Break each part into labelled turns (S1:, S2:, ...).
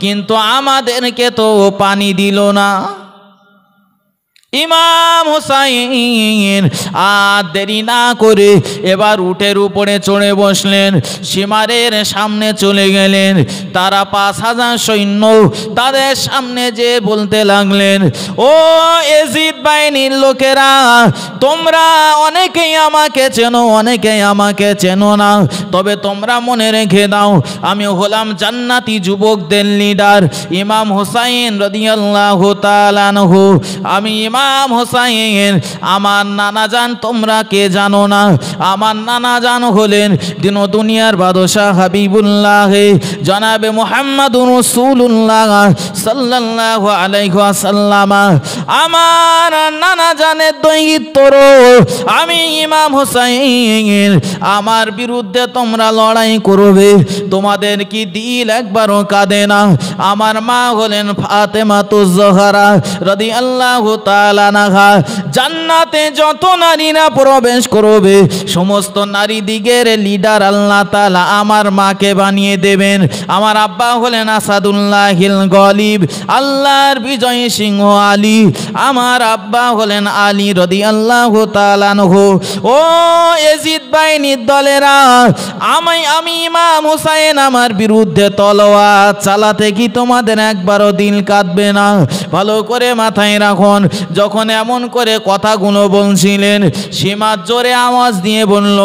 S1: কিন্তু আমাদেরকে তো পানি দিল না। ইমাম হুসাইন আর দেরি না করে এবার উটের উপরে চড়ে বসলেন, সীমারের সামনে চলে গেলেন। তারা 5000 সৈন্য তাদের সামনে যে বলতে লাগলেন, ও এজিদ বাহিনীর লোকেরা, তোমরা অনেকেই আমাকে চেনো, অনেকেই আমাকে চেনো না, তবে তোমরা মনে রেখে দাও, আমি হলাম জান্নাতি যুবকদের লিডার ইমাম হুসাইন রাদিয়াল্লাহু তাআলা আনহু। আমি ইমাম হুসাইন, আমার নানা জান তোমরা কে জানো না? আমার নানা জান হলেন দিন ও দুনিয়ার বাদশাহ হাবিবুল্লাহ জনাবে মুহাম্মাদুর রাসূলুল্লাহ সাল্লাল্লাহু আলাইহি ওয়াসাল্লাম। আমার নানা জানের দৈত্র আমি ইমাম হুসাইন, আমার বিরুদ্ধে তোমরা লড়াই করবে, তোমাদের কি দিল একবারও কাঁদে না? আমার মা হলেন ফাতেমাতুজ জোহরা রাদিয়াল্লাহু তাআলা আনহা। জান্নাতে যত নারীরা প্রবেশ করবে সমস্ত নারী দিগের লিডার আল্লাহ তাআলা আমার মাকে বানিয়ে দেবেন। আমার আব্বা হলেন আসাদুল্লাহিল গলিব, আল্লাহর বিজয়ী সিংহ আলী। আমার আব্বা হলেন আলী রাদিয়াল্লাহু তাআলা আনহু। ও এজিদ বাহিনীর দলেরা, আমি ইমাম হুসাইন আমার বিরুদ্ধে তলোয়ার চালাতে কি তোমাদের একবারও দিল কাঁদবে না? ভালো করে মাথায় রাখুন, যখন এমন করে কথাগুলো বলছিলেন, সীমা জোরে আওয়াজ দিয়ে বলল,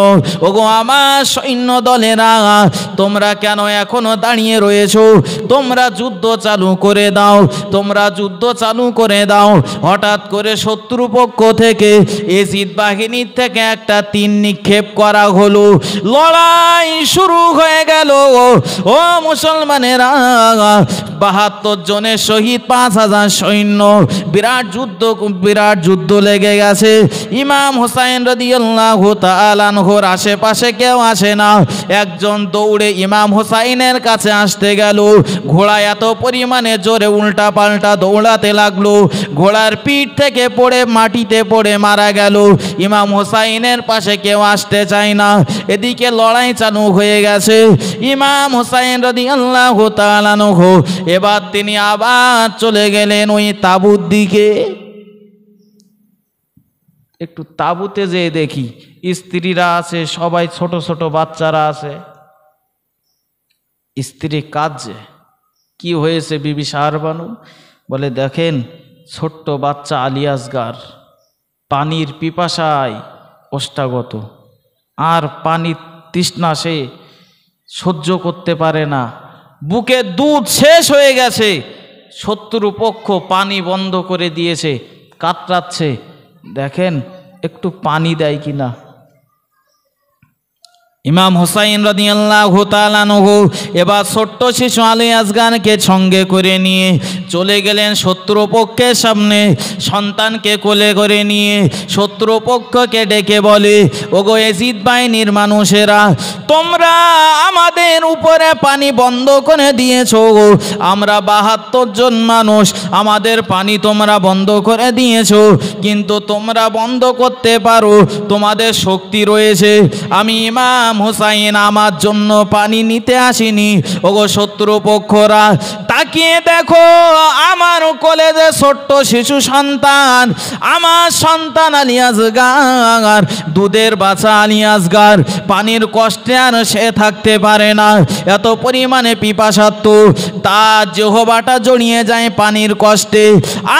S1: ওগো আমার সৈন্য দলেরা, তোমরা কেন এখনো দাঁড়িয়ে রয়েছো? তোমরা যুদ্ধ চালু করে দাও, তোমরা যুদ্ধ চালু করে দাও। হঠাৎ করে শত্রুপক্ষ থেকে এজিদ বাহিনীর থেকে একটা তীর নিক্ষেপ করা হলো, লড়াই শুরু হয়ে গেল। ও মুসলমানেরা, 72 জনের শহীদ, 5000 সৈন্য, বিরাট যুদ্ধ লেগে গেছে। ইমাম হুসাইন রাদিয়াল্লাহু তাআলা আনহুর আশেপাশে কেউ আসে না। একজন দৌড়ে ইমাম হুসাইনের কাছে আসতে গেল, ঘোড়া এত পরিমাণে জোরে উল্টা পাল্টা দৌড়াতে লাগলো, ঘোড়ার পিঠ থেকে পড়ে মাটিতে পড়ে মারা গেল। ইমাম হুসাইনের পাশে কেউ আসতে চায় না, এদিকে লড়াই চালু হয়ে গেছে। ইমাম হুসাইন রাদিয়াল্লাহু তাআলা আনহু এবার তিনি আবার চলে গেলেন ওই তাঁবুর দিকে। একটু তাঁবুতে যেয়ে দেখি স্ত্রীরা আছে, সবাই ছোট ছোট বাচ্চারা আছে। স্ত্রী কাঁদছে, কি হয়েছে বিবি শাহরবানু? বলে, দেখেন ছোট্ট বাচ্চা আলী আসগার পানির পিপাসায় ওষ্ঠাগত, আর পানির তৃষ্ণা সে সহ্য করতে পারে না, বুকে দুধ শেষ হয়ে গেছে, শত্রুপক্ষ পানি বন্ধ করে দিয়েছে, কাতরাচ্ছে, দেখেন একটু পানি দেয় কিনা। ইমাম হুসাইন রাদিয়াল্লাহু তাআলা আনহু এবার ছোট্ট শিশু আলী আসগারকে সঙ্গে করে নিয়ে চলে গেলেন শত্রুপক্ষের সামনে। সন্তানকে কোলে করে নিয়ে শত্রুপক্ষকে ডেকে বলে, ওগো এজিদ বাহিনীর মানুষেরা, তোমরা আমাদের উপরে পানি বন্ধ করে দিয়েছো, আমরা 72 জন মানুষ, আমাদের পানি তোমরা বন্ধ করে দিয়েছো, কিন্তু তোমরা বন্ধ করতে পারো, তোমাদের শক্তি রয়েছে। আমি ইমাম হুসাইন আমার জন্য পানি নিতে আসিনি। ওগো শত্রুপক্ষরা, তাকিয়ে দেখো আমার কোলে যে ছোট্ট শিশু সন্তান, আমার সন্তান আলী আসগার, দুধের বাচ্চা আলী আসগার, পানির কষ্টে আর সে থাকতে পারে না, এত পরিমাণে পিপাসার্থ, তার জিহ্বাটা জড়িয়ে যায় পানির কষ্টে,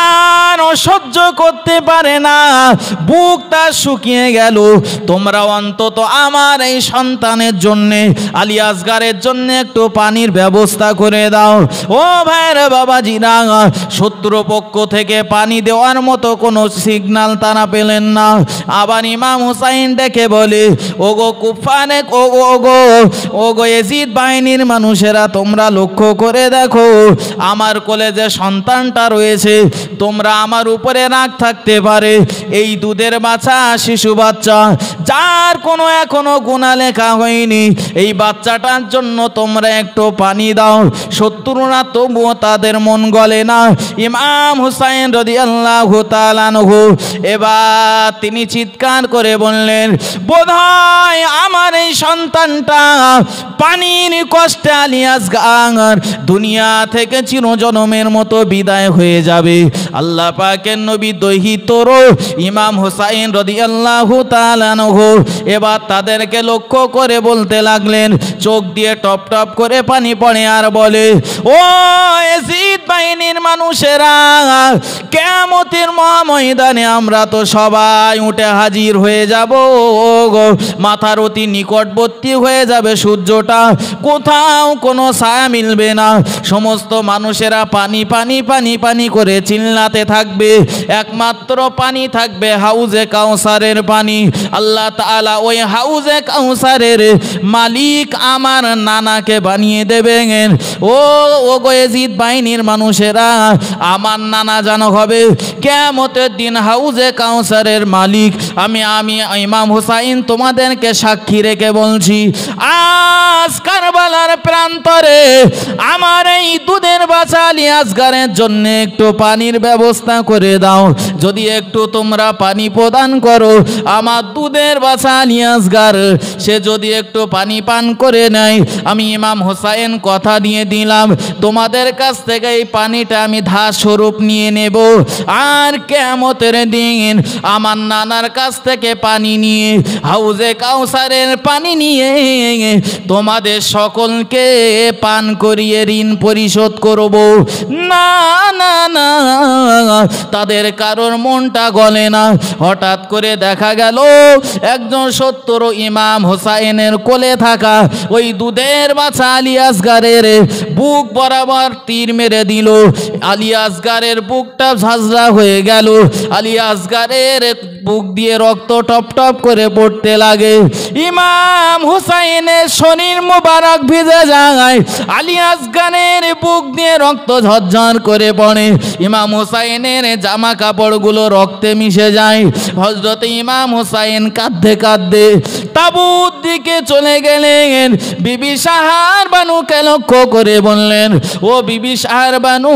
S1: আর সহ্য করতে পারে না, বুক তার শুকিয়ে গেল। তোমরা অন্তত আমার এই সন্তানের জন্যে, আলী আসগারের জন্য একটু পানির ব্যবস্থা করে দাও। ও ভাইয়ের বাবাজিরা, শত্রুপক্ষ থেকে পানি দেওয়ার মতো কোনো সিগন্যাল তারা পেলেন না। আবার ইমাম হুসাইন ডেকে বলে, ওগো কুফারে, ওগো এজিদ বাহিনীর মানুষেরা, তোমরা লক্ষ্য করে দেখো আমার কোলে যে সন্তানটা রয়েছে, তোমরা আমার উপরে রাগ থাকতে পারে, এই দুধের বাচ্চা শিশু বাচ্চা, যার কোনো এখনো গুনাহ লেখা হয়নি, এই বাচ্চাটার জন্য তোমরা একটু পানি দাও। শত্রুরা তবুও তাদের মন গলে না। ইমাম হুসাইন রাদিয়াল্লাহু তাআলা আনহু এবার তিনি চিৎকার করে বললেন, বোধহয় আমার এই সন্তানটা পানির কষ্টে আলী আসগার দুনিয়া থেকে চিরজনমের মতো বিদায় হয়ে যাবে। আল্লাহ পাকের নবী দহিতর ইমাম হুসাইন রাদিয়াল্লাহু তাআলা আনহু এবার তাদেরকে লক্ষ্য করে বলতে লাগলেন, চোখ দিয়ে টপ টপ করে পানি পড়ে, আর বলে, ও ইয়াজিদ বাহিনীর মানুষেরা, কিয়ামতের মহাময়দানে আমরা তো সবাই উঠে হাজির হয়ে যাব, মাথার অতি নিকটবর্তী হয়ে যাবে সূর্যটা, কোথাও কোনো ছায়া মিলবে না, সমস্ত মানুষেরা পানি পানি পানি পানি করে চিল্লাতে থাকবে, একমাত্র পানি থাকবে হাউজে কাউসারের পানি। আল্লাহ তাআলা ওই হাউজে কাউসারের মালিক আমার নানাকে বানিয়ে দেবেন। ও ইয়াজিদ বাহিনীর মানুষেরা, আমার নানা জানো হবে কিয়ামতের দিন হাউজে কাউসারের মালিক। আমি ইমাম হুসাইন তোমাদেরকে সাক্ষী রেখে বলছি, আজ কারবালার প্রান্তরে আমার এই দুধের বাচ্চা আলী আসগারের জন্য একটু পানির ব্যবস্থা করে দাও। যদি একটু তোমরা পানি প্রদান করো, আমার দুধের বাচ্চা আলী আসগার সে যদি একটু পানি পান করে নেয়, আমি ইমাম হুসাইন কথা দিয়ে দিলাম তোমাদের কাছ থেকে এই পানিটা আমি ধার স্বরূপ নিয়ে নেব, আর কিয়ামতের দিন আমার নানার কাছ থেকে পানি নিয়ে হাউজে কাউসারের পানি নিয়ে তোমাদের সকলকে পান করিয়ে ঋণ পরিশোধ করব। না না না, তাদের কারোর মনটা গলে না। হঠাৎ করে দেখা গেল একজন 70 ইমাম হুসাইনের কোলে থাকা ওই দুধের বাচ্চা আলী আসগারের বুক বরাবর তীর মেরে দিল। আলী আসগারের বুকটা ঝাঁঝরা হয়ে গেল, আলী আসগারের বুক দিয়ে রক্ত টপ টপ করে পড়তে লাগে। ইমাম হুসাইনের শরীর মোবারক ভিজে যায়, আলী আসগারের বুক দিয়ে রক্ত ঝরঝর করে পড়ে, ইমাম হুসাইনের জামা কাপড়গুলো রক্তে মিশে যায়। হযরত ইমাম হুসাইন কাঁদতে কাঁদতে তাবুত দিকে চলে গেলেন। বিবি শাহর বানুকে লক্ষ্য করে বললেন, ও বিবি শাহর বানু,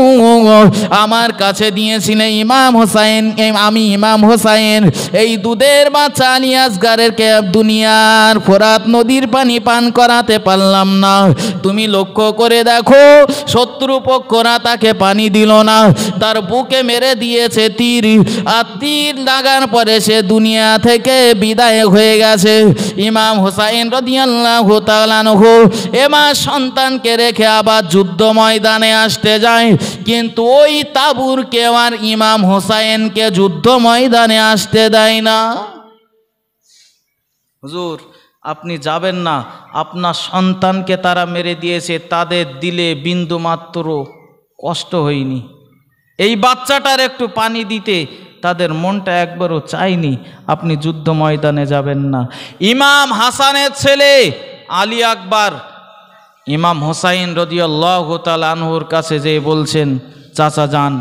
S1: আমার কাছে দিয়েছিলেন ইমাম হুসাইন, আমি ইমাম হুসাইন এই দুধের বাচ্চা আলী আসগারেরকে দুনিয়ার ফোরাত নদীর পানি পান করাতে পারলাম না। তুমি লক্ষ্য করে দেখো, শত্রুপক্ষরা তাকে পানি দিল না, তার বুকে মেরে দিয়েছে তীর, আর তীর লাগার পরে সে দুনিয়া থেকে বিদায় হয়ে গেছে। ইমাম হুসাইন রাদিয়াল্লাহু তাআলা আনহু এবার সন্তানকে রেখে আবার যুদ্ধ ময়দানে আসতে যায়, কিন্তু ওই তাবুর কেউ আর ইমাম হুসাইনকে যুদ্ধ ময়দানে আসতে দেয় না। হুজুর, আপনি যাবেন না, আপনার সন্তানকে তারা মেরে দিয়েছে, তাদের দিলে বিন্দু মাত্র কষ্ট হয়নি, এই বাচ্চাটার একটু পানি দিতে তাদের মনটা একবারও চায়নি, আপনি যুদ্ধ ময়দানে যাবেন না। ইমাম হাসানের ছেলে আলী আকবর ইমাম হুসাইন রাদিয়াল্লাহু তাআলা আনহুর কাছে যেয়ে বলছেন, চাচা যান,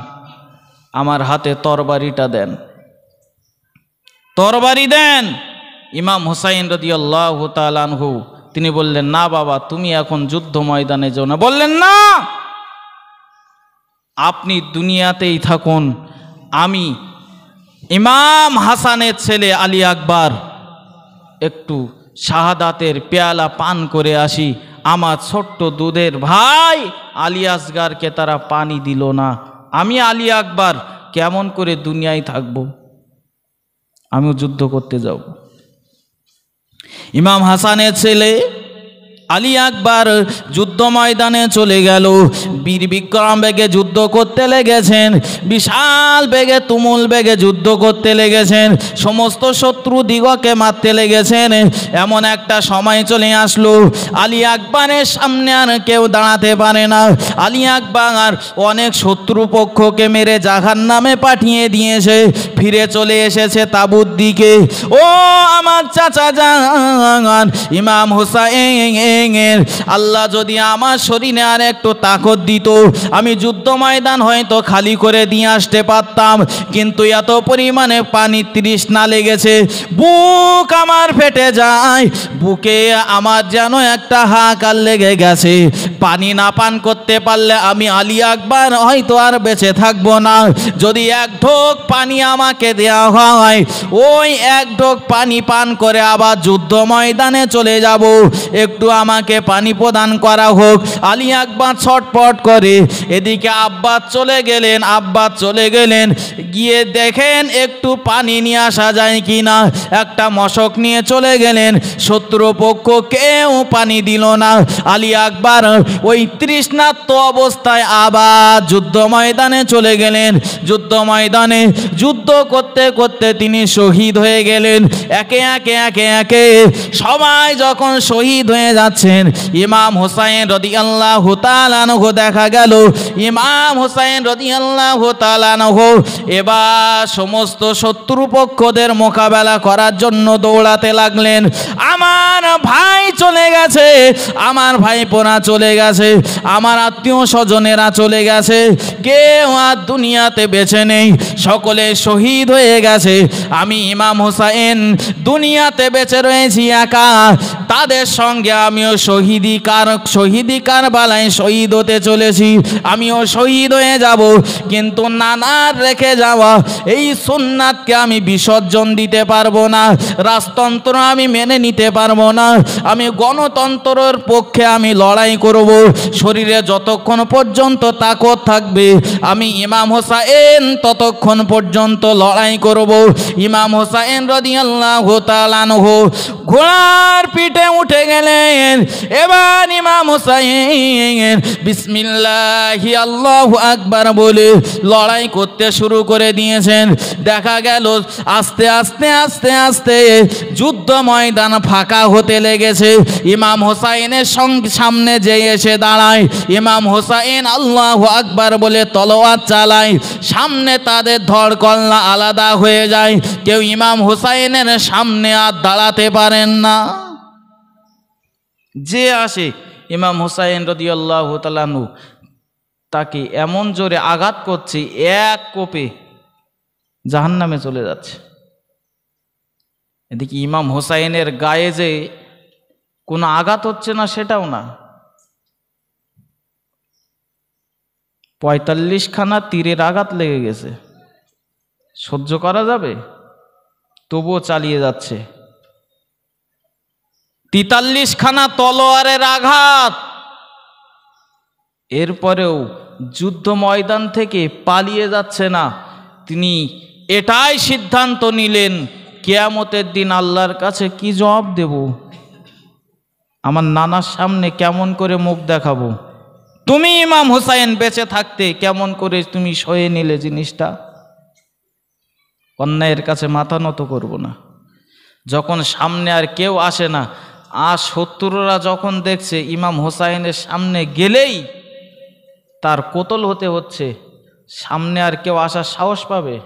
S1: আমার হাতে তরবারিটা দেন, তরবারি দেন। ইমাম হুসাইন রাদিয়াল্লাহু তাআলা আনহু তিনি বললেন, না বাবা, তুমি এখন যুদ্ধ ময়দানে যাও না। বললেন, না, আপনি দুনিয়াতেই থাকুন, আমি ইমাম হাসানের ছেলে আলী আকবর একটু শাহাদাতের পেয়ালা পান করে আসি। আমার ছোট্ট দুধের ভাই আলী আসগারকে তারা পানি দিল না, আমি আলী আকবর কেমন করে দুনিয়ায় থাকব, আমিও যুদ্ধ করতে যাব। ইমাম হাসানের ছেলে আলী আকবর যুদ্ধ ময়দানে চলে গেল। বীর বিক্রম বেগে যুদ্ধ করতে লেগেছেন, বিশাল বেগে তুমুল বেগে যুদ্ধ করতে লেগেছেন, সমস্ত শত্রু দিগকে মারতে লেগেছেন। এমন একটা সময় চলে আসলো, আলী আকবরের সামনে আর কেউ দাঁড়াতে পারে না। আলী আকবর অনেক শত্রুপক্ষকে মেরে জাহান্নামে পাঠিয়ে দিয়েছে, ফিরে চলে এসেছে তাবুত দিকে। ও আমার চাচা জান ইমাম হুসাইন, আল্লাহ যদি আমার শরীরে আর একটু তাকত দিত, আমি যুদ্ধ ময়দান হয়তো খালি করে দিয়ে আসতে পারতাম, কিন্তু এত পরিমাণে পানি তৃষ্ণা লেগেছে, বুক আমার ফেটে যায়, বুকে আমার যেন একটা হাহাকার লেগে গেছে। পানি না পান করতে পারলে আমি আলী আকবর হয়তো আর বেঁচে থাকবো না। যদি এক ঢোক পানি আমাকে দেওয়া হয়, ওই এক ঢোক পানি পান করে আবার যুদ্ধ ময়দানে চলে যাব, একটু আমাকে পানি প্রদান করা হোক। আলী আকবর ছটপট করে। এদিকে আব্বাস চলে গেলেন, গিয়ে দেখেন একটু পানি নিয়ে আসা যায় কিনা। একটা মশক নিয়ে চলে গেলেন, শত্রুপক্ষ কেউ পানি দিল না। আলী আকবর ওই তৃষ্ণার্ত অবস্থায় আবার যুদ্ধ ময়দানে চলে গেলেন। যুদ্ধ ময়দানে যুদ্ধ করতে করতে তিনি শহীদ হয়ে গেলেন। একে একে সবাই যখন শহীদ হয়ে যাচ্ছেন, ইমাম হুসাইন রাদিয়াল্লাহু তাআলা আনহু দেখা গেল, ইমাম হুসাইন রাদিয়াল্লাহু তাআলা আনহু এবার সমস্ত শত্রুপক্ষদের মোকাবেলা করার জন্য দৌড়াতে লাগলেন। আমার ভাই চলে গেছে, আমার ভাইপোরা চলে গেছে, আমার আত্মীয় স্বজনেরা চলে গেছে, কেউ আর দুনিয়াতে বেঁচে নেই, সকলে শহীদ হয়ে গেছে। আমি ইমাম হুসাইন দুনিয়াতে বেঁচে রয়েছি একা। তাদের সঙ্গে আমিও শহীদি কারবালায় শহীদ হতে চলেছি, আমিও শহীদ হয়ে যাব। কিন্তু নানার রেখে যাওয়া এই সুন্নাতকে আমি বিসর্জন দিতে পারবো না, রাজতন্ত্র আমি মেনে নিতে পারবো না, আমি গণতন্ত্রের পক্ষে আমি লড়াই করব। শরীরে যতক্ষণ পর্যন্ত তাকত থাকবে আমি ইমাম হুসাইন ততক্ষণ পর্যন্ত লড়াই করব। ইমাম হুসাইন রাদিয়াল্লাহু তাআলা আনহু ঘোড়ার পিঠে উঠে গেলেন। এবার ইমাম হুসাইন বিসমিল্লাহি আল্লাহু আকবার বলে লড়াই করতে শুরু করে দিয়েছেন। দেখা গেল আস্তে আস্তে যুদ্ধ ময়দান ফাঁকা হতে লেগেছে। ইমাম হুসাইনের সামনে যে এসে দাঁড়ায়, ইমাম হুসাইন আল্লাহু আকবার বলে তলোয়ার চালায়, সামনে তাদের ধড়কল্লা আলাদা হয়ে যায়, কেউ ইমাম হুসাইনের সামনে আর দাঁড়াতে পারেন না। যে আসে ইমাম হুসাইন রাদিয়াল্লাহু তাআলা আনহু তাকে এমন জোরে আঘাত করছে, এক কোপে জাহান্নামে চলে যাচ্ছে। এদিকে ইমাম হুসাইনের গায়ে যে কোনো আঘাত হচ্ছে না সেটাও না, 45খানা তীরের আঘাত লেগে গেছে, সহ্য করা যাবে? তবুও চালিয়ে যাচ্ছে। 43খানা তলোয়ারের আঘাত, এরপরেও যুদ্ধ ময়দান থেকে পালিয়ে যাচ্ছে না। তিনি এটাই সিদ্ধান্ত নিলেন, কিয়ামতের দিন আল্লাহর কাছে কি জবাব দেব, আমার নানার সামনে কেমন করে মুখ দেখাবো? তুমি ইমাম হুসাইন বেঁচে থাকতে কেমন করে তুমি সয়ে নিলে জিনিসটা? অন্যায়ের কাছে মাথা নত করব না। যখন সামনে আর কেউ আসে না, আর শত্রুরা যখন দেখছে ইমাম হুসাইনের সামনে গেলেই তার কতল হতে হচ্ছে, সামনে আর কেউ আসার সাহস পাবে?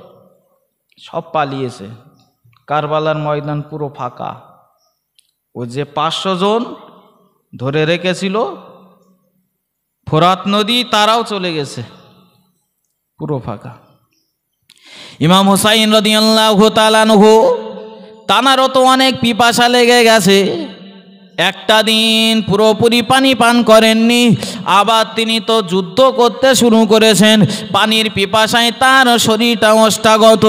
S1: সব পালিয়েছে। কারবালার ময়দান পুরো ফাঁকা। ও যে 500 জন ধরে রেখেছিল ফোরাত নদী, তারাও চলে গেছে, পুরো ফাঁকা। ইমাম হুসাইন রাদিয়াল্লাহু তাআলা আনহু তানারও তো অনেক পিপাসা লেগে গেছে, একটা দিন পুরোপুরি পানি পান করেননি, আবার তিনি তো যুদ্ধ করতে শুরু করেছেন। পানির পিপাসায় তার শরীরটা অষ্টাগত।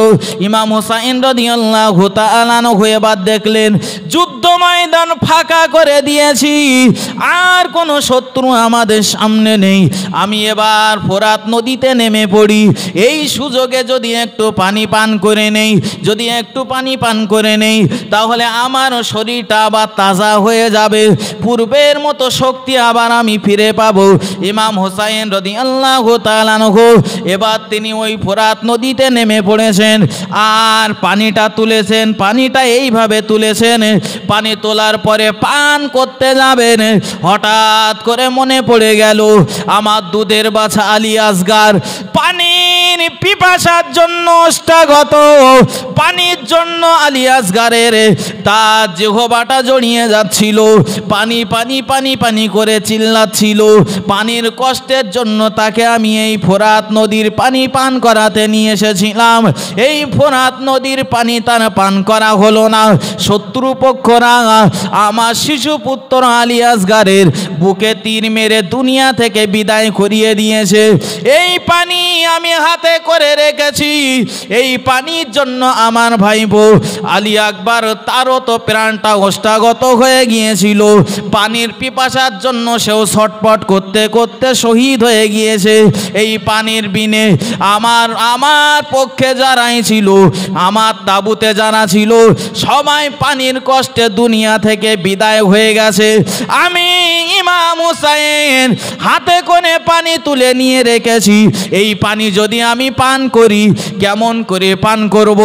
S1: ইমাম হুসাইন রাদিয়াল্লাহু তাআলা আনহু এবার দেখলেন যুদ্ধ ময়দান ফাঁকা করে দিয়েছি, আর কোনো শত্রু আমাদের সামনে নেই, আমি এবার ফোরাত নদীতে নেমে পড়ি। এই সুযোগে যদি একটু পানি পান করে নেই, তাহলে আমার শরীরটা আবার তাজা হয়ে যাবে, পূর্বের মতো শক্তি আবার আমি ফিরে পাবো। ইমাম হুসাইন রাদিয়াল্লাহু তাআলা আনহু এবার তিনি ওই ফোরাত নদীতে নেমে পড়েছেন, আর পানিটা তুলেছেন। পানিটা এইভাবে তুলেছেন, পানি তোলার পরে পান করতে যাবেন, হঠাৎ করে মনে পড়ে গেল আমার দুধের বাছা আলী আসগার পানি পানির পিপাসার জন্য ওষ্ঠাগত, পানির জন্য আলী আসগারের তার জিহ্বাটা জড়িয়ে যাচ্ছিল, পানি পানি পানি পানি করে চিল্লাচ্ছিল। পানির কষ্টের জন্য তাকে আমি এই ফোরাত নদীর পানি পান করাতে নিয়ে এসেছিলাম। এই ফোরাত নদীর পানি তার পান করা হলো না। শত্রুপক্ষরা আমার শিশু পুত্র আলী আসগারের বুকে তীর মেরে দুনিয়া থেকে বিদায় করিয়ে দিয়েছে। এই পানি আমি হাতে করে রেখেছি। এই পানির জন্য আমার ভাইপো আলী আকবর, তারও তো প্রাণটা ওষ্ঠাগত হয়ে গিয়েছিল। পানির পিপাসার জন্য সেও ছটপট করতে করতে শহীদ হয়ে গিয়েছে। এই পানির বিনে আমার পক্ষে যারাই ছিল, আমার তাঁবুতে যারা ছিল, সবাই পানির কষ্টে দুনিয়া থেকে বিদায় হয়ে গেছে। আমি ইমাম হুসাইন হাতে করে পানি তুলে নিয়ে রেখেছি। এই পানি যদি আমি পান করি, কেমন করে পান করব?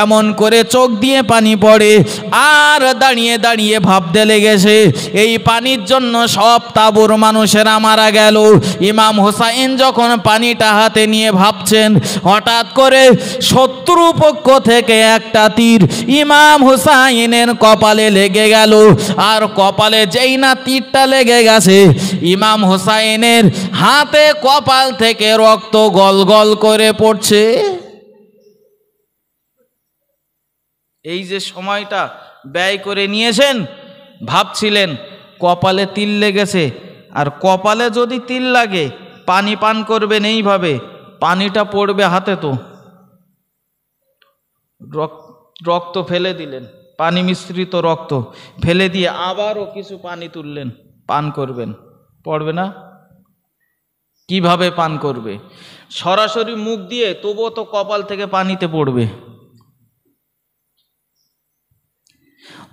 S1: এমন করে চোখ দিয়ে পানি পড়ে আর দাঁড়িয়ে দাঁড়িয়ে ভাবতে লেগেছে। এই পানির জন্য সব তাঁবুর মানুষেরা মারা গেল। ইমাম হুসাইন যখন পানিটা হাতে নিয়ে ভাবছেন, হঠাৎ করে শত্রুপক্ষ থেকে একটা তীর ইমাম হুসাইনের কপালে লেগে গেল। আর কপালে যেই না তীরটা লেগে গেছে, ইমাম হুসাইনের হাতে কপাল থেকে রক্ত গল গল করে পড়ছে। এই যে সময়টা ব্যয় করে নিয়েছেন, ভাবছিলেন কপালে তিল লেগেছে, আর কপালে যদি তিল লাগে পানি পান করবেন এইভাবে, পানিটা পড়বে হাতে, তো রক্ত ফেলে দিলেন, পানি মিশ্রিত রক্ত ফেলে দিয়ে আবারও কিছু পানি তুললেন, পান করবেন, পড়বে না? কিভাবে পান করবে? সরাসরি মুখ দিয়ে, তবুও তো কপাল থেকে পানিতে পড়বে।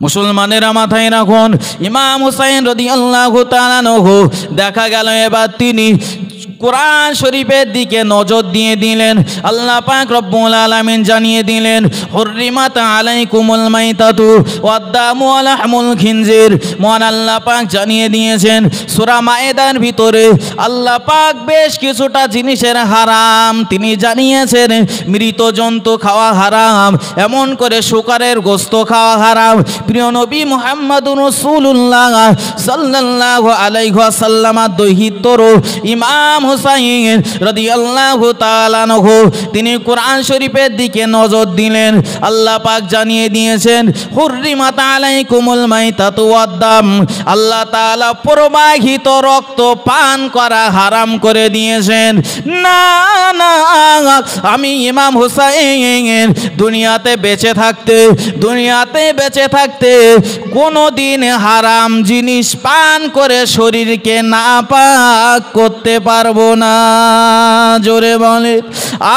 S1: মুসলমানেরা মাথায় রাখুন, ইমাম হুসাইন রাদিয়াল্লাহু তাআলা আনহু দেখা গেল এবার তিনি কোরআন শরীফের দিকে নজর দিয়ে দিলেন। আল্লাহ পাক রব্বুল আলামিন জানিয়ে দিলেন, হুররিমাত আলাইকুমুল মাইতাতু ওয়াদ-দামু ওয়া লাহমুল খিনজির। মহান আল্লাহ পাক জানিয়ে দিয়েছেন সূরা মায়েদার ভিতরে আল্লাহ পাক বেশ কিছুটা জিনিসের হারাম তিনি জানিয়েছেন। মৃত জন্তু খাওয়া হারাম, এমন করে শুকরের গোশত খাওয়া হারাম। প্রিয় নবী মুহাম্মদুর রাসূলুল্লাহ সাল্লাল্লাহু আলাইহি ওয়াসাল্লামের দহিতর ইমাম হুসাইন রাদিয়াল্লাহু তাআলা আনহু তিনি কোরআন শরীফের দিকে নজর দিলেন। আল্লাহ পাক জানিয়ে দিয়েছেন, হুররিমাত আলাইকুমুল মাইতাতু ওয়াদ-দাম, আল্লাহ তাআলা প্রবাহিত রক্ত পান করা হারাম করে দিয়েছেন। না না, আমি ইমাম হুসাইন দুনিয়াতে বেঁচে থাকতে কোনোদিন হারাম জিনিস পান করে শরীরকে নাপাক করতে পারবো না। জোরে বলেন,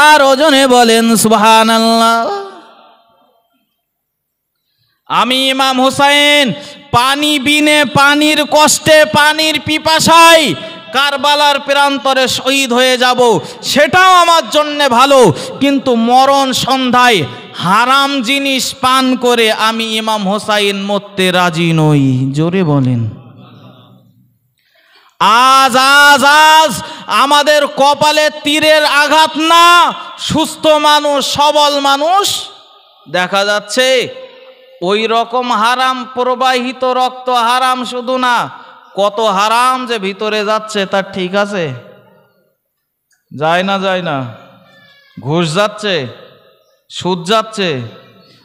S1: আর ওজনে বলেন সুবহানাল্লাহ। আমি ইমাম হুসাইন পানি বিনে, পানির কষ্টে, পানির পিপাসায় কারবালার প্রান্তরে শহীদ হয়ে যাব, সেটাও আমার জন্য ভালো, কিন্তু মরণ সন্ধ্যায় হারাম জিনিস পান করে আমি ইমাম হুসাইন মরতে রাজি নই। জোরে বলেন। আজ আজ আজ আমাদের কপালে তীরের আঘাত না, সুস্থ মানুষ, সবল মানুষ দেখা যাচ্ছে ওই রকম হারাম প্রবাহিত রক্ত, হারাম শুধু না, কত হারাম যে ভিতরে যাচ্ছে তার ঠিক আছে? যায় না, ঘুষ যাচ্ছে, সুদ যাচ্ছে,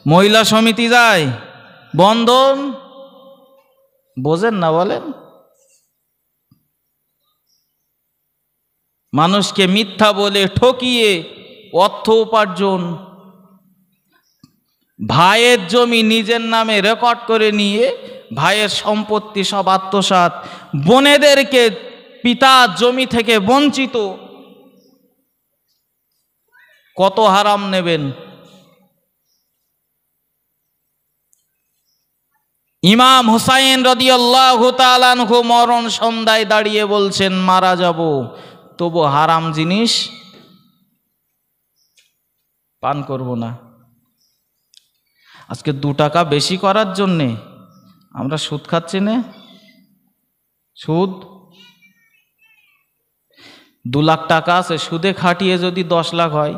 S1: মহিলা সমিতি যায়, বন্ধন, বোঝেন না বলেন? মানুষকে মিথ্যা বলে ঠকিয়ে অর্থ উপার্জন, ভাইয়ের জমি নিজের নামে রেকর্ড করে নিয়ে ভাইয়ের সম্পত্তি সব আত্মসাৎ, বোনেদেরকে পিতার জমি থেকে বঞ্চিত, কত হারাম নেবেন? ইমাম হুসাইন রাদিয়াল্লাহু তাআলা আনহু মরণ সন্ধ্যায় দাঁড়িয়ে বলছেন, মারা যাব, তবু হারাম জিনিস পান করব না। আজকে 2 টাকা বেশি করার জন্যে আমরা সুদ খাচ্ছি না? সুদ 2 লাখ টাকা আছে, সুদে খাটিয়ে যদি 10 লাখ হয়,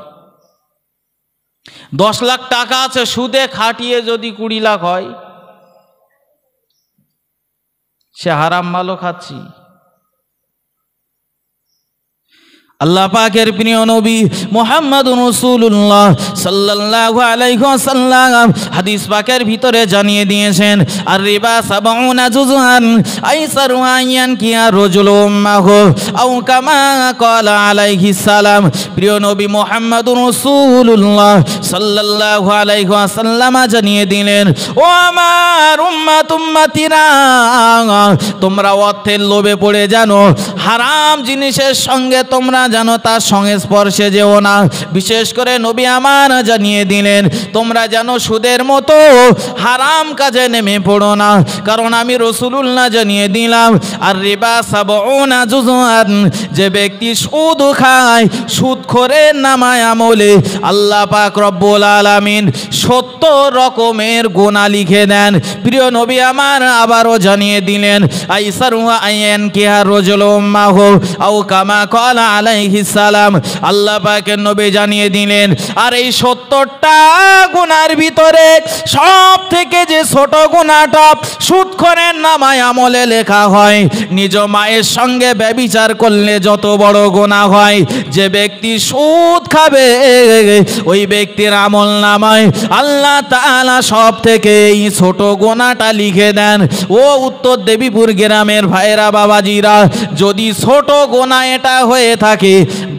S1: 10 লাখ টাকা আছে, সুদে খাটিয়ে যদি 20 লাখ হয়, সে হারাম মালও খাচ্ছি। আল্লাহ পাকের প্রিয় নবী মুহাম্মদুর রাসূলুল্লাহ সাল্লাল্লাহু আলাইহি ওয়াসাল্লাম হাদিস পাকের ভিতরে জানিয়ে দিয়েছেন, আর রিবা 70 জুজআন আইসারু আয়ান কিয়া রাজুলুম মাহু আও কামা ক্বালা আলাইহিস সালাম। প্রিয় নবী মুহাম্মদুর রাসূলুল্লাহ সাল্লাল্লাহু আলাইহি ওয়াসাল্লাম জানিয়ে দিলেন, ও আমার উম্মতিরা, তোমরা অর্থের লোভে পড়ে জানো হারাম জিনিসের সঙ্গে তোমরা জানো তার সংস্পর্শে যেও না। বিশেষ করে নবী আমার জানিয়ে দিলেন, তোমরা জানো সুদের মতো হারাম কাজে নেমে পড়ো না, কারণ আমি রাসূলুল্লাহ জানিয়ে দিলাম আর রিবা 70 জুজআন, যে ব্যক্তি সুদ খায়, সুদখোরের নামায় আমলে আল্লাহ পাক রব্বুল আলামিন 70 রকমের গুনাহ লিখে দেন। প্রিয় নবী আমার আবারও জানিয়ে দিলেন, আইসারু আয়ান কিয়া রাজুলুম মাহু আও কামা ক্বালা আলাইহিস সালাম। আল্লাহ পাকের নবী জানিয়ে দিলেন, আর এই 70টা গুনার ভিতরে সব থেকে যে ছোট গুনাহটা সুদখোরের নামায় আমলে লেখা হয়, নিজ মায়ের সঙ্গে ব্যভিচার করলে যত বড় গুনাহ হয়, যে ব্যক্তি সুদ খাবে ওই ব্যক্তির আমল নামায় আল্লাহ তাআলা সব থেকে এই ছোট গুনাহটা লিখে দেন। ও উত্তর দেবীপুর গ্রামের ভাইরা বাবাজিরা, যদি ছোট গুনাহ এটা হয়ে থাকে,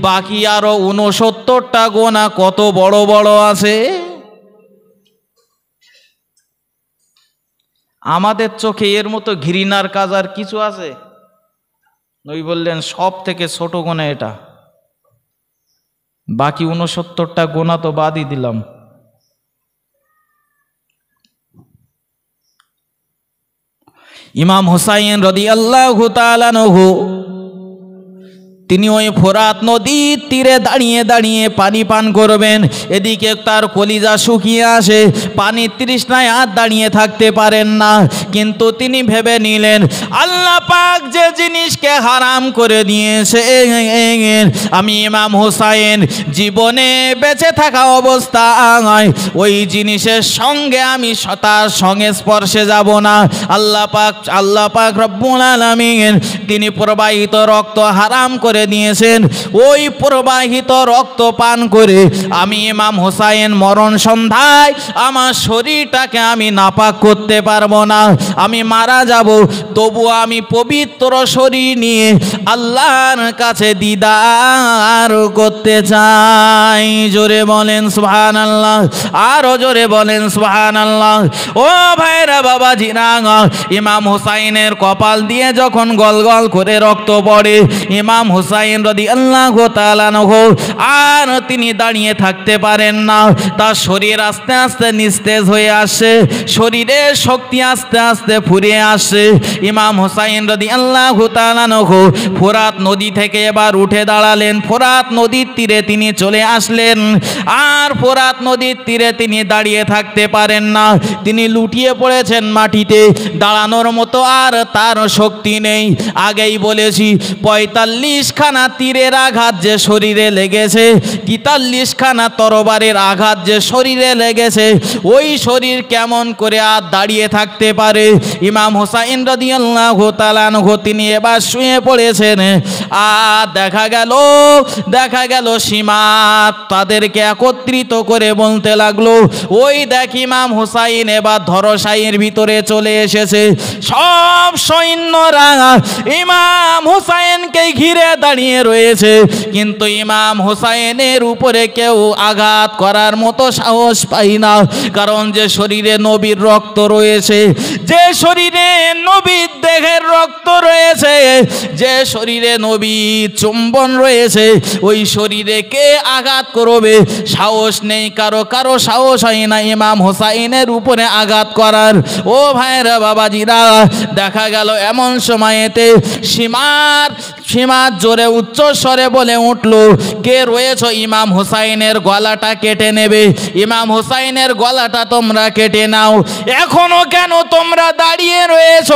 S1: বাকি আরো 69টা গুনাহ কত বড় বড় আছে। আমাদের চোখে এর মতো ঘৃণার কাজ আর কিছু আছে? নবী বললেন সব থেকে ছোট গুনাহ এটা, বাকি 69টা গুনাহ তো বাদই দিলাম। ইমাম হুসাইন রাদিয়াল্লাহু তাআলা আনহু তিনি ওই ফোরাত নদীর তীরে দাঁড়িয়ে দাঁড়িয়ে পানি পান করবেন, এদিকে তার কলিজা শুকিয়ে আসে, পানির তৃষ্ণায় আর দাঁড়িয়ে থাকতে পারেন না। কিন্তু তিনি ভেবে নিলেন, আল্লাহ পাক যে জিনিসকে হারাম করে দিয়েছে, আমি ইমাম হুসাইন জীবনে বেঁচে থাকা অবস্থায় ওই জিনিসের সঙ্গে আমি তার সংস্পর্শে যাব না। আল্লাহ পাক রব্বুল আলামিন তিনি প্রবাহিত রক্ত হারাম করে দিয়েছেন, ওই প্রবাহিত রক্ত পান করে আমি ইমাম হুসাইন মরণ সন্ধ্যায় আমার শরীরটাকে আমি নাপাক করতে পারবো না, আমি মারা যাব। তবু আমি পবিত্র শরীর নিয়ে আল্লাহর কাছে দিদার করতে চাই। জোরে বলেন সুবহানাল্লাহ, আরো জোরে বলেন সুবহানাল্লাহ। ও ভাইরা বাবাজিরা, ইমাম হুসাইনের কপাল দিয়ে যখন গল গল করে রক্ত পড়ে, ইমাম হুসাইন রাদিয়াল্লাহু তাআলা আনহু আর তিনি দাঁড়িয়ে থাকতে পারেন না, তার শরীর আস্তে আস্তে নিস্তেজ হয়ে আসে, শরীরের শক্তি আস্তে আস্তে ফুরিয়ে আসে। ইমাম হুসাইন রাদিয়াল্লাহু তাআলা আনহু ফোরাত নদী থেকে এবার উঠে দাঁড়ালেন, ফোরাত নদীর তীরে তিনি চলে আসলেন। আর ফোরাত নদীর তীরে তিনি দাঁড়িয়ে থাকতে পারেন না, তিনি লুটিয়ে পড়েছেন মাটিতে, দাঁড়ানোর মতো আর তার শক্তি নেই। আগেই বলেছি 45 খানা তীরের আঘাত যে শরীরে লেগেছে, 43 খানা তরবারের আঘাত যে শরীরে লেগেছে, ওই শরীর কেমন করে আর দাঁড়িয়ে থাকতে পারে? ইমাম হুসাইন রাদিয়াল্লাহু তাআলা আনহু তিনি এবার শুয়ে পড়েছেন। আর দেখা গেল সীমা তাদেরকে একত্রিত করে বলতে লাগলো, ওই দেখ ইমাম হুসাইন এবার ধরসাইয়ের ভিতরে চলে এসেছে। সব সৈন্যরা ইমাম হুসাইনকে ঘিরে দাঁড়িয়ে রয়েছে, কিন্তু ইমাম হুসাইনের উপরে কেউ আঘাত করার মতো সাহস পাই না, কারণ যে শরীরে নবীর রক্ত রয়েছে, যে শরীরে নবীর দেহের রক্ত রয়েছে, যে শরীরে নবীর চুম্বন রয়েছে, ওই শরীরে কে আঘাত করবে? সাহস নেই কারো সাহস হয় না ইমাম হুসাইনের উপরে আঘাত করার। ও ভাইরা বাবাজিরা, দেখা গেল এমন সময়েতে সীমার জোরে উচ্চ স্বরে বলে উঠল, কে রয়েছ ইমাম হুসাইনের গলাটা কেটে নেবে, ইমাম হুসাইনের গলাটা তোমরা কেটে নাও। এখনো কেন তোমরা দাঁড়িয়ে রয়েছ?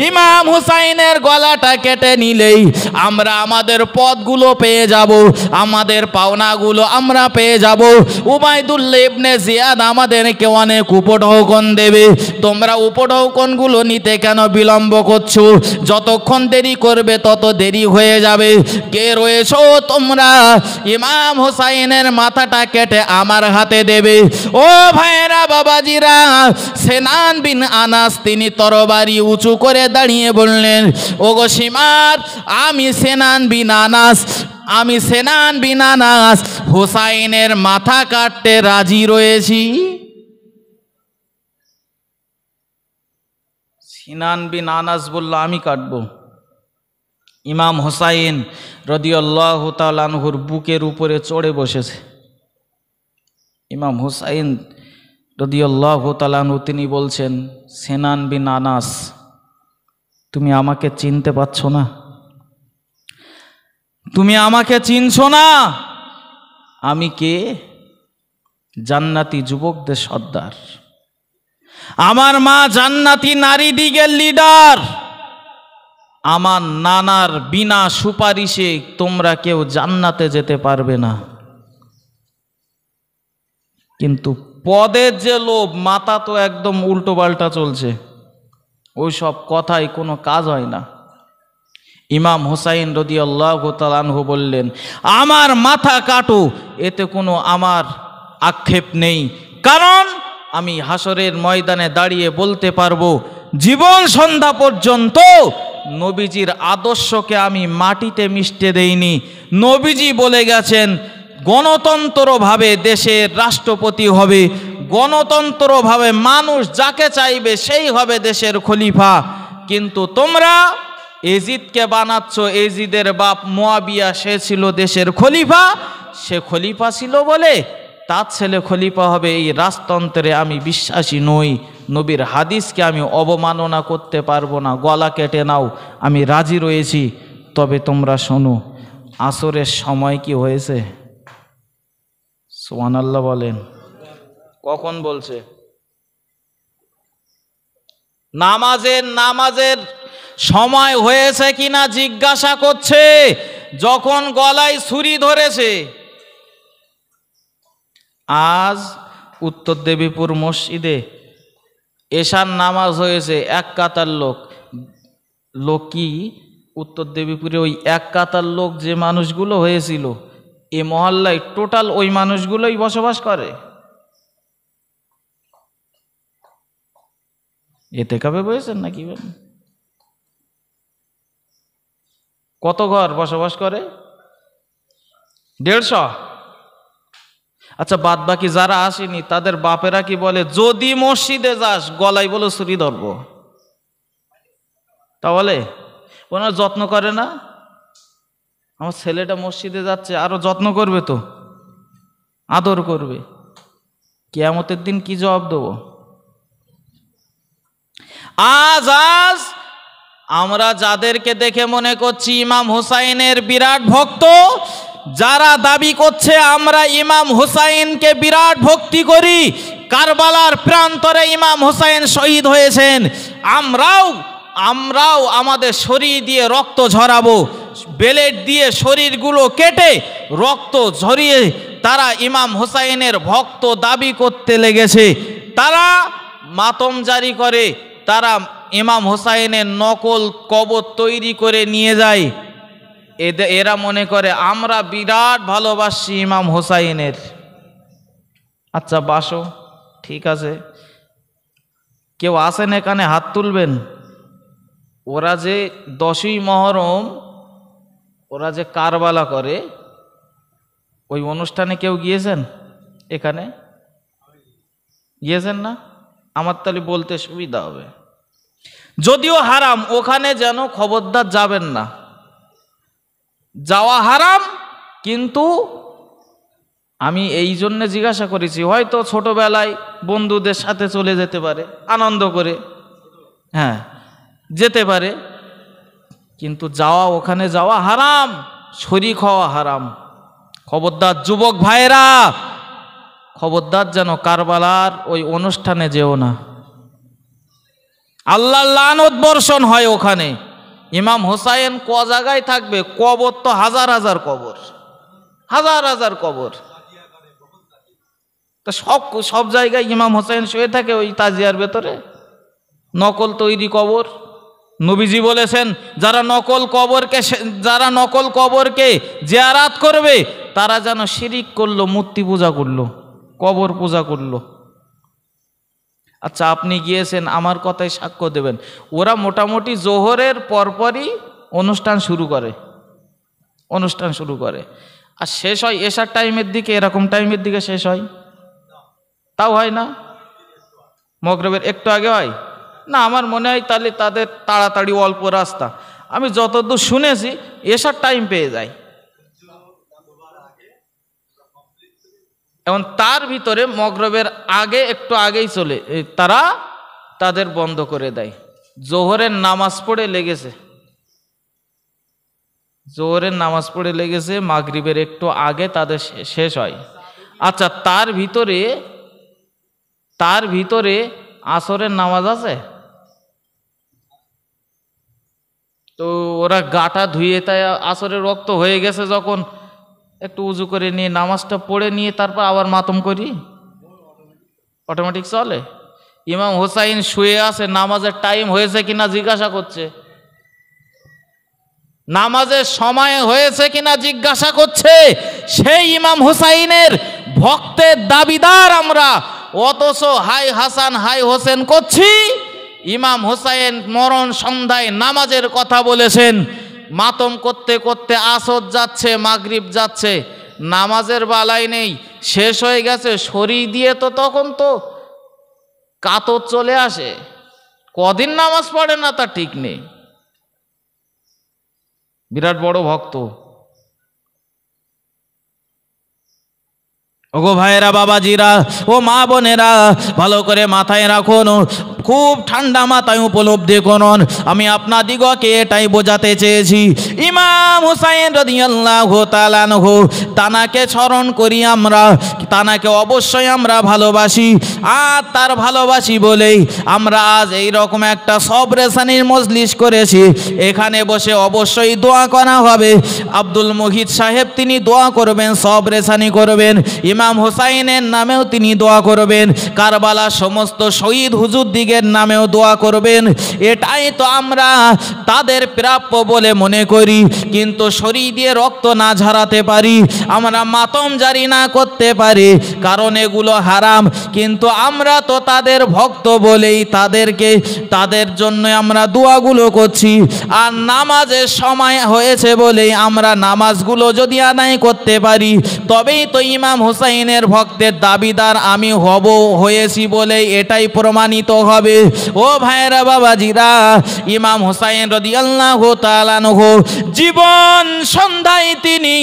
S1: ইমাম ইমাম হুসাইনের গলাটা কেটে নিলেই আমরা আমাদের পদগুলো পেয়ে যাব, আমাদের পাওনাগুলো আমরা পেয়ে যাব। উবাইদুল্লাহ ইবনে জিয়াদ আমাদেরকে অনেক উপঢৌকন দেবে, তোমরা উপঢৌকনগুলো নিতে কেন বিলম্ব করছো? যতক্ষণ দেরি করবে তত দেরি হয়ে যাবে। কে রয়েছো তোমরা? ইমাম হুসাইনের মাথাটা কেটে আমার হাতে দেবে। ও ভাইরা বাবাজিরা, সেনান বিন আনাস তিনি তরবারি উঁচু করে দাঁড়িয়ে বললেন, ওগো সীমার, আমি সেনান বিন আনাস হুসাইনের মাথা কাটতে রাজি রয়েছি। সিনান বিন আনাস বলল, আমি কাটবো। ইমাম হুসাইন রাদিয়াল্লাহু তাআলা আনহুর বুকের উপরে চড়ে বসেছে। ইমাম হুসাইন রাদিয়াল্লাহু তাআলা আনহু তিনি বলছেন, সিনান বিন আনাস, তুমি আমাকে চিনতে পারছো না? তুমি আমাকে চিনছো না? আমি কে? জান্নাতি যুবকদের সর্দার। আমার মা জান্নাতি নারী দিগের লিডার। আমার নানার বিনা সুপারিশে তোমরা কেউ জান্নাতে যেতে পারবে না। কিন্তু পদের যে লোভ, মাথা তো একদম উল্টো পাল্টা চলছে, ওই সব কথায় কোনো কাজ হয় না। ইমাম হুসাইন রাদিয়াল্লাহু তাআলা আনহু বললেন, আমার মাথা কাটো, এতে কোনো আমার আক্ষেপ নেই, কারণ আমি হাসরের ময়দানে দাঁড়িয়ে বলতে পারবো, জীবন সন্ধ্যা পর্যন্ত নবীজির আদর্শকে আমি মাটিতে মিশতে দেইনি। নবীজি বলে গেছেন, গণতন্ত্রভাবে দেশের রাষ্ট্রপতি হবে, গণতন্ত্রভাবে মানুষ যাকে চাইবে সেই হবে দেশের খলিফা। কিন্তু তোমরা এজিদকে বানাচ্ছ, এজিদের বাপ মুয়াবিয়া সে ছিল দেশের খলিফা, সে খলিফা ছিল বলে তার ছেলে খলিফা হবে, এই রাজতন্ত্রে আমি বিশ্বাসী নই। নবীর হাদিসকে আমি অবমাননা করতে পারবো না, গলা কেটে নাও, আমি রাজি রয়েছি। তবে তোমরা শোনো, আসরের সময় কি হয়েছে? সুবহানাল্লাহ বলেন। কখন বলছে? নামাজের সময় হয়েছে কিনা জিজ্ঞাসা করছে, যখন গলায় ছুরি ধরেছে। আজ উত্তর দেবীপুর মসজিদে এশার নামাজ হয়েছে, এক কাতার লোক কি উত্তর দেবীপুরে ওই এক কাতার লোক যে মানুষগুলো হয়েছিল, এ মহল্লায় টোটাল ওই মানুষগুলোই বসবাস করে। এতে কবে বলেছেন নাকি? কত ঘর বসবাস করে? 150। আচ্ছা, বাদ বাকি যারা আসেনি তাদের বাপেরা কি বলে, যদি মসজিদে যাস গলায় বলে ছুরি ধরবো? তা বলে? ওনার যত্ন করে না? আমার ছেলেটা মসজিদে যাচ্ছে, আরো যত্ন করবে তো, আদর করবে। কিয়ামতের দিন কি জবাব দেবো? আজ আমরা যাদেরকে দেখে মনে করছি ইমাম হুসাইনের বিরাট ভক্ত, যারা দাবি করছে আমরা ইমাম হুসাইনকে বিরাট ভক্তি করি, কারবালার প্রান্তরে ইমাম হুসাইন শহীদ হয়েছেন, আমরাও আমাদের শরীর দিয়ে রক্ত ঝরাবো, বেলেট দিয়ে শরীরগুলো কেটে রক্ত ঝরিয়ে তারা ইমাম হুসাইনের ভক্ত দাবি করতে লেগেছে। তারা মাতম জারি করে, তারা ইমাম হুসাইনের নকল কবর তৈরি করে নিয়ে যায়। এরা মনে করে আমরা বিরাট ভালোবাসি ইমাম হুসাইনের। আচ্ছা বাসো, ঠিক আছে, কেউ আসেন এখানে হাত তুলবেন। ওরা যে 10ই মহরম ওরা যে কারবালা করে, ওই অনুষ্ঠানে কেউ গিয়েছেন? এখানে গিয়েছেন না? আমার তাহলে বলতে সুবিধা হবে। যদিও হারাম, ওখানে যেন খবরদার যাবেন না, যাওয়া হারাম। কিন্তু আমি এই জন্য জিজ্ঞাসা করেছি, হয়তো ছোটবেলায় বন্ধুদের সাথে চলে যেতে পারে আনন্দ করে, হ্যাঁ যেতে পারে, কিন্তু ওখানে যাওয়া হারাম, শরীক হওয়া হারাম। খবরদার যুবক ভাইরা, খবরদার যেন কারবালার ওই অনুষ্ঠানে যেও না। আল্লাহর লানত বর্ষণ হয় ওখানে। ইমাম হোসাইন ক জায়গায় থাকবে? কবর তো হাজার হাজার কবর, হাজার হাজার কবর। তা সব জায়গায় ইমাম হোসাইন শুয়ে থাকে ওই তাজিয়ার ভেতরে? নকল তৈরি কবর। নবীজি বলেছেন যারা নকল কবরকে জিয়ারাত করবে তারা যেন শিরিক করলো, মূর্তি পূজা করলো, কবর পূজা করলো। আচ্ছা, আপনি গিয়েছেন, আমার কথায় সাক্ষ্য দেবেন, ওরা মোটামুটি জোহরের পরপরই অনুষ্ঠান শুরু করে আর শেষ হয় এশার টাইমের দিকে, এরকম টাইমের দিকে শেষ হয়। তাও হয় না? মাগরিবের একটু আগে হয় না? আমার মনে হয় তাহলে তাদের তাড়াতাড়ি অল্প রাস্তা। আমি যতদূর শুনেছি এশার টাইম পেয়ে যায়। এবং তার ভিতরে মাগরিবের আগে একটু আগেই তাদের বন্ধ করে দেয়। জোহরের নামাজ পড়ে লেগেছে, মাগরিবের একটু আগে তাদের শেষ হয়। আচ্ছা, তার ভিতরে আসরের নামাজ আছে? তো ওরা গাটা ধুয়ে, তাই আসরের রক্ত হয়ে গেছে যখন, একটু উজু করে নিয়ে নামাজটা পড়ে নিয়ে তারপর আবার মাতম করি, অটোমেটিক চলে। ইমাম হোসাইন শুয়ে আছে, নামাজের টাইম হয়েছে কিনা জিজ্ঞাসা করছে, নামাজের সময় হয়েছে কিনা জিজ্ঞাসা করছে। সেই ইমাম হোসাইনের ভক্তের দাবিদার আমরা, অথচ হাই হাসান হাই হোসেন করছি। ইমাম হোসাইন মরণ সন্ধ্যায় নামাজের কথা বলেছেন, মাতম করতে করতে আসর যাচ্ছে, মাগরিব যাচ্ছে, নামাজের বালাই নেই, শেষ হয়ে গেছে। শরীর দিয়ে তো তখন তো কাতর চলে আসে, কদিন নামাজ পড়ে না তা ঠিক নেই। বিরাট বড় ভক্ত। ওগো ভাইয়েরা, বাবাজিরা, ও মা বোনেরা, ভালো করে মাথায় রাখুন, খুব ঠান্ডা মাথায় উপলব্ধি করুন। আমি আপনাদিগকে এটাই বোঝাতে চেয়েছি, ইমাম হুসাইন রাদিয়াল্লাহু তাআলা আনহু, তানাকে স্মরণ করি আমরা, তানাকে অবশ্যই আমরা ভালোবাসি। আর তার ভালোবাসি বলেই আমরা আজ এইরকম একটা সবরেসানির মজলিস করেছি। এখানে বসে অবশ্যই দোয়া করা হবে। আব্দুল মুহিত সাহেব তিনি দোয়া করবেন, সবরেসানি করবেন। ইমাম হুসাইনের নামেও তিনি দোয়া করবেন, কারবালার সমস্ত শহীদ হুজুর দিগের নামেও দোয়া করবেন। এটাই তো আমরা তাদের প্রাপ্য বলে মনে করি। কিন্তু শরীর দিয়ে রক্ত না ঝরাতে পারি, আমরা মাতম জারি না করতে পারি, কারণ এগুলো হারাম। কিন্তু আমরা তো তাদের ভক্ত বলেই তাদের জন্য আমরা দোয়াগুলো করছি। আর নামাজের সময় হয়েছে বলেই আমরা নামাজগুলো যদি আদায় করতে পারি, তবেই তো ইমাম হুসাইনের ভক্তের দাবিদার আমি হয়েছি বলে এটাই প্রমাণিত হবে। ও ভাইরা, বাবাজিরা, ইমাম হুসাইন রাদিয়াল্লাহু তাআলা আনহু জীবন সন্ধ্যায় তিনি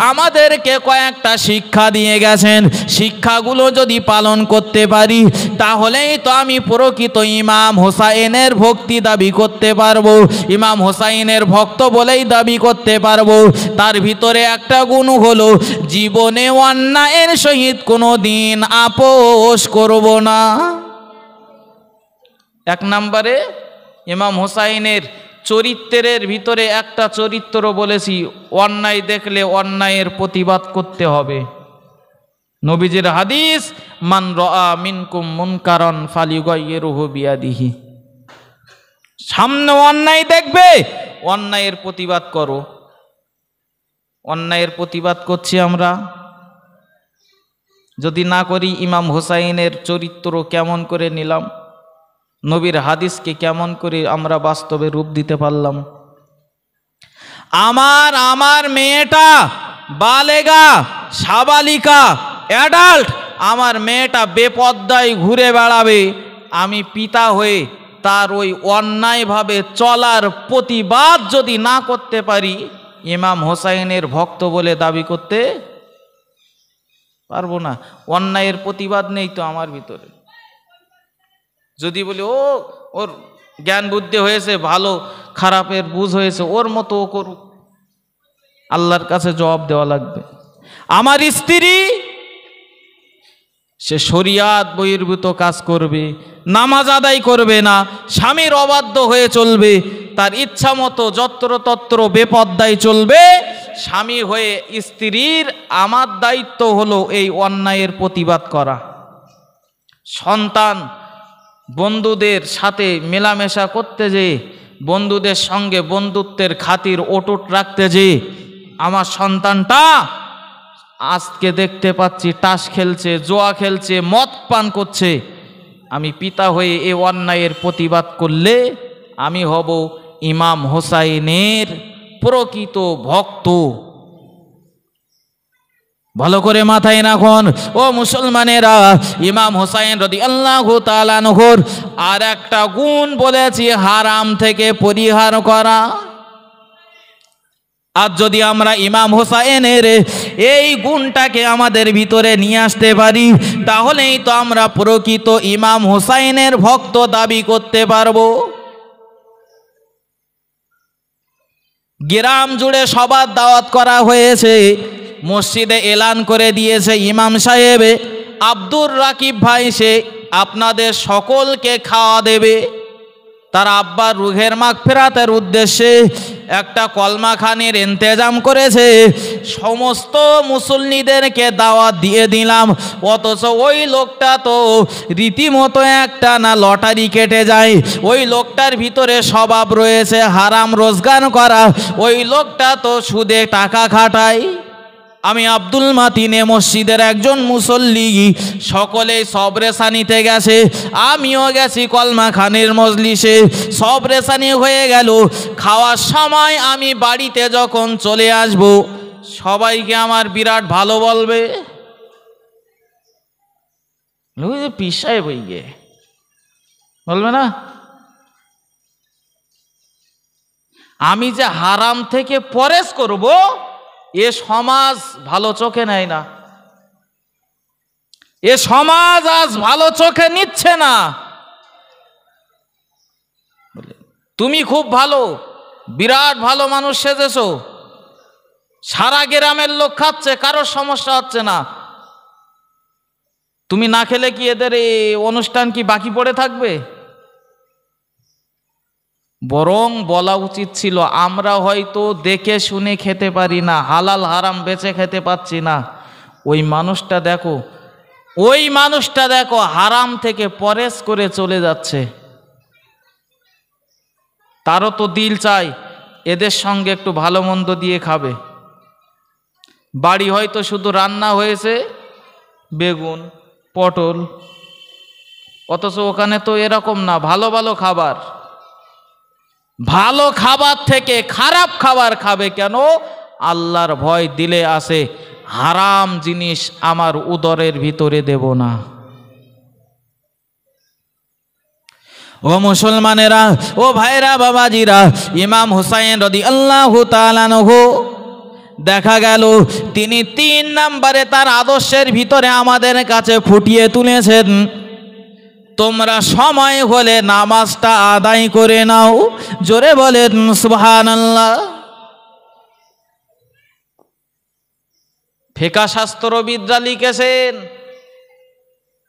S1: আমাদেরকে কয়েকটা শিক্ষা দিয়ে গেছেন। শিক্ষাগুলো যদি পালন করতে পারি, তাহলেই তো আমি প্রকৃত ইমাম হুসাইনের ভক্তি দাবি করতে পারবো, ইমাম হুসাইনের ভক্ত বলেই দাবি করতে পারবো। তার ভিতরে একটা গুণ হলো, জীবনে অন্যায়ের সহিত কোনো দিন আপোষ করব না। এক নম্বরে ইমাম হুসাইনের চরিত্রের ভিতরে একটা চরিত্র বলেছি, অন্যায় দেখলে অন্যায়ের প্রতিবাদ করতে হবে। নবীজির হাদিস, মান রাআ মিনকুম মুনকারান ফালিয়ুগাইয়িরহু বিয়াদিহি, সামনে অন্যায় দেখবে, অন্যায়ের প্রতিবাদ করো। অন্যায়ের প্রতিবাদ করছি আমরা? যদি না করি, ইমাম হুসাইনের চরিত্র কেমন করে নিলাম, নবীর হাদিসকে কেমন করে আমরা বাস্তবে রূপ দিতে পারলাম? আমার মেয়েটা বালেগা, সাবালিকা, অ্যাডাল্ট, আমার মেয়েটা বেপর্দায় ঘুরে বেড়াবে, আমি পিতা হয়ে তার ওই অন্যায়ভাবে চলার প্রতিবাদ যদি না করতে পারি, ইমাম হুসাইনের ভক্ত বলে দাবি করতে পারবো না। অন্যায়ের প্রতিবাদ নেই তো আমার ভিতরে। যদি বলি ওর জ্ঞান বুদ্ধি হয়েছে, ভালো খারাপের বুঝ হয়েছে, ওর মতো ও করুক, আল্লাহর কাছে জবাব দেওয়া লাগবে। আমার স্ত্রী সে শরিয়াত বহির্ভূত কাজ করবে, নামাজ আদায় করবে না, স্বামীর অবাধ্য হয়ে চলবে, তার ইচ্ছা মতো যত্রতত্র বেপদ্দায় চলবে, স্বামী হয়ে স্ত্রীর আমার দায়িত্ব হলো এই অন্যায়ের প্রতিবাদ করা। সন্তান বন্ধুদের সাথে মেলামেশা করতে যে, বন্ধুদের সঙ্গে বন্ধুত্বের খাতির অটুট রাখতে যে, আমার সন্তানটা আজকে দেখতে পাচ্ছি তাস খেলছে, জুয়া খেলছে, মদ পান করছে, আমি পিতা হয়ে এই অন্যায়ের প্রতিবাদ করলে আমি হব ইমাম হোসাইনের প্রকৃত ভক্ত। ভালো করে মাথায় রাখুন ও মুসলমানেরা, ইমাম হোসাইন রাদিয়াল্লাহু তাআলা আনহুর আর একটা গুণ বলেছি, হারাম থেকে পরিহার করা। আজ যদি আমরা ইমাম হোসাইনের এই গুণটাকে আমাদের ভিতরে নিয়ে আসতে পারি, তাহলেই তো আমরা প্রকৃত ইমাম হোসাইনের ভক্ত দাবি করতে পারবো। গ্রাম জুড়ে সবার দাওয়াত করা হয়েছে, মসজিদে এলান করে দিয়েছে ইমাম সাহেব, আব্দুর রাকিব ভাই সে আপনাদের সকলকে খাওয়া দেবে। তার আব্বার রুহের মাগফিরাতের উদ্দেশ্যে একটা কলমাখানির ইন্তজাম করেছে, সমস্ত মুসল্লিদেরকে দাওয়াত দিয়ে দিলাম। অথচ ওই লোকটা তো রীতিমতো একটা না লটারি কেটে যায়, ওই লোকটার ভিতরে স্বভাব রয়েছে হারাম রোজগার করা, ওই লোকটা তো সুদে টাকা খাটায়। আমি আব্দুল মাতিনে মসজিদের একজন মুসল্লি, সকলেই সবরেসানিতে গেছে, আমিও গেছি কলমা খানের মজলিসে, সবরেসানি হয়ে গেল। খাওয়ার সময় আমি বাড়িতে যখন চলে আসব, সবাইকে আমার বিরাট ভালো বলবে, পিসায় বই গে বলবে না। আমি যে হারাম থেকে পরেজ করব, এ সমাজ ভালো চোখে নেয় না, এ সমাজ আজ ভালো চোখে নিচ্ছে না। তুমি খুব ভালো, বিরাট ভালো মানুষ সেজেছো, সারা গ্রামের লোক খাচ্ছে, কারোর সমস্যা হচ্ছে না, তুমি না খেলে কি এদের এই অনুষ্ঠান কি বাকি পড়ে থাকবে? বরং বলা উচিত ছিল, আমরা হয়তো দেখে শুনে খেতে পারি না, হালাল হারাম বেছে খেতে পাচ্ছি না, ওই মানুষটা দেখো, ওই মানুষটা দেখো হারাম থেকে পরেজ করে চলে যাচ্ছে, তারও তো দিল চাই এদের সঙ্গে একটু ভালো মন্দ দিয়ে খাবে। বাড়ি হয়তো শুধু রান্না হয়েছে বেগুন পটল, অথচ ওখানে তো এরকম না, ভালো ভালো খাবার, ভালো খাবার থেকে খারাপ খাবার খাবে কেন? আল্লাহর ভয় দিলে আসে, হারাম জিনিস আমার উদরের ভিতরে দেব না। ও মুসলমানেরা, ও ভাইরা, বাবাজিরা, ইমাম হুসাইন রাদিয়াল্লাহু তাআলা আনহু দেখা গেল তিনি 3 নম্বরে তার আদর্শের ভিতরে আমাদের কাছে ফুটিয়ে তুলেছেন, তোমরা সময় হলে নামাজটা আদায় করে নাও। জোরে বলেন সুবহানাল্লাহ। ফিকহ শাস্ত্রবিদরা লিখেছেন,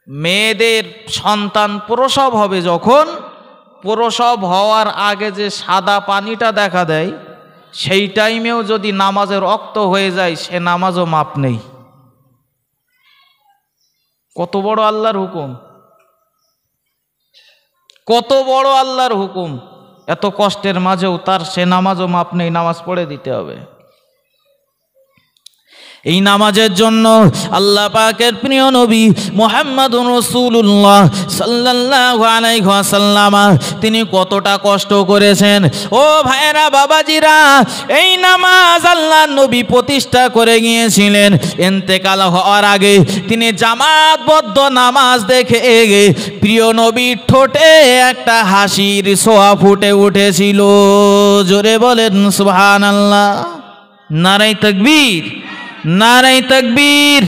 S1: মেয়েদের সন্তান প্রসব হবে যখন, প্রসব হওয়ার আগে যে সাদা পানিটা দেখা দেয়, সেই টাইমেও যদি নামাজের রক্ত হয়ে যায়, সে নামাজও মাপ নেই। কত বড় আল্লাহর হুকুম, কত বড় আল্লাহর হুকুম, এত কষ্টের মাঝেও তার সে নামাজও মাপ নেই, নামাজ পড়ে দিতে হবে। এই নামাজের জন্য আল্লাহ পাকের প্রিয় নবী মুহাম্মদুর রাসূলুল্লাহ সাল্লাল্লাহু আলাইহি ওয়াসাল্লাম তিনি কতটা কষ্ট করেছেন। ও ভাইরা, বাবাজিরা, এই নামাজ আল্লাহর নবী প্রতিষ্ঠা করে গিয়েছিলেন। ইন্তেকাল হওয়ার আগে তিনি জামাতবদ্ধ নামাজ দেখে প্রিয় নবীর ঠোঁটে একটা হাসির ছোঁয়া ফুটে উঠেছিল। জোরে বলেন সুবহানাল্লাহ। নারায়ে তাকবীর, নারায়ে তাকবীর।